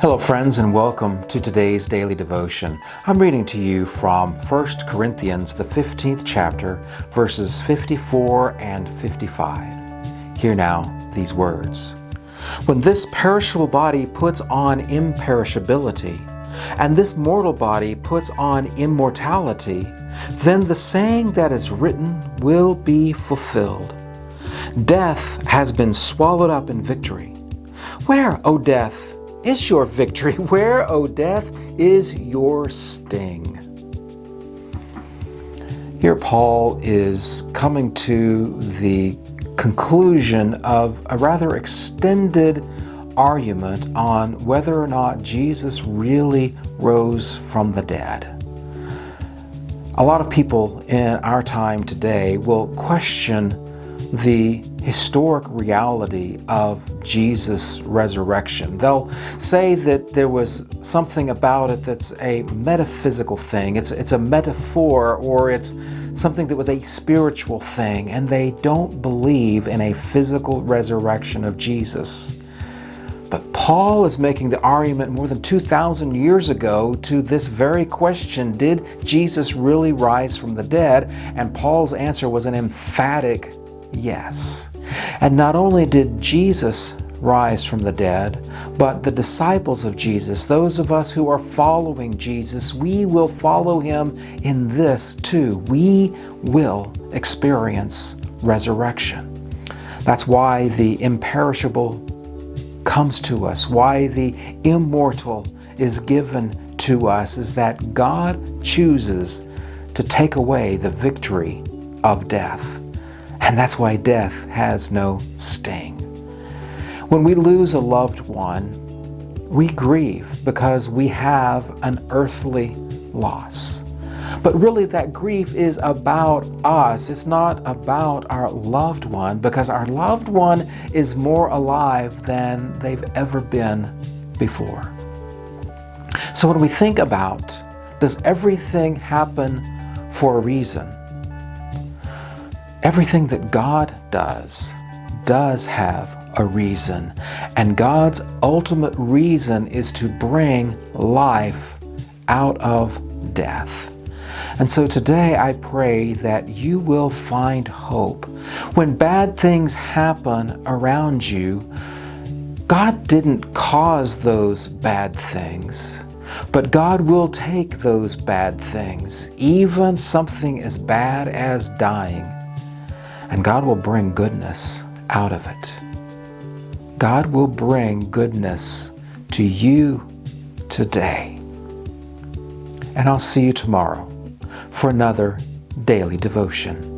Hello friends, and welcome to today's daily devotion. I'm reading to you from 1 Corinthians, the 15th chapter, verses 54 and 55. Hear now these words. When this perishable body puts on imperishability, and this mortal body puts on immortality, then the saying that is written will be fulfilled. Death has been swallowed up in victory. Where, O death, is your victory? Where, O death, is your sting? Here Paul is coming to the conclusion of a rather extended argument on whether or not Jesus really rose from the dead. A lot of people in our time today will question the historic reality of Jesus' resurrection. They'll say that there was something about it that's a metaphysical thing. It's a metaphor, or it's something that was a spiritual thing, and they don't believe in a physical resurrection of Jesus. But Paul is making the argument more than 2,000 years ago to this very question: did Jesus really rise from the dead? And Paul's answer was an emphatic yes. And not only did Jesus rise from the dead, but the disciples of Jesus, those of us who are following Jesus, we will follow him in this too. We will experience resurrection. That's why the imperishable comes to us, why the immortal is given to us, is that God chooses to take away the victory of death. And that's why death has no sting. When we lose a loved one, we grieve because we have an earthly loss. But really that grief is about us. It's not about our loved one, because our loved one is more alive than they've ever been before. So when we think about, does everything happen for a reason? Everything that God does have a reason. And God's ultimate reason is to bring life out of death. And so today I pray that you will find hope. When bad things happen around you, God didn't cause those bad things, but God will take those bad things, even something as bad as dying, and God will bring goodness out of it. God will bring goodness to you today. And I'll see you tomorrow for another daily devotion.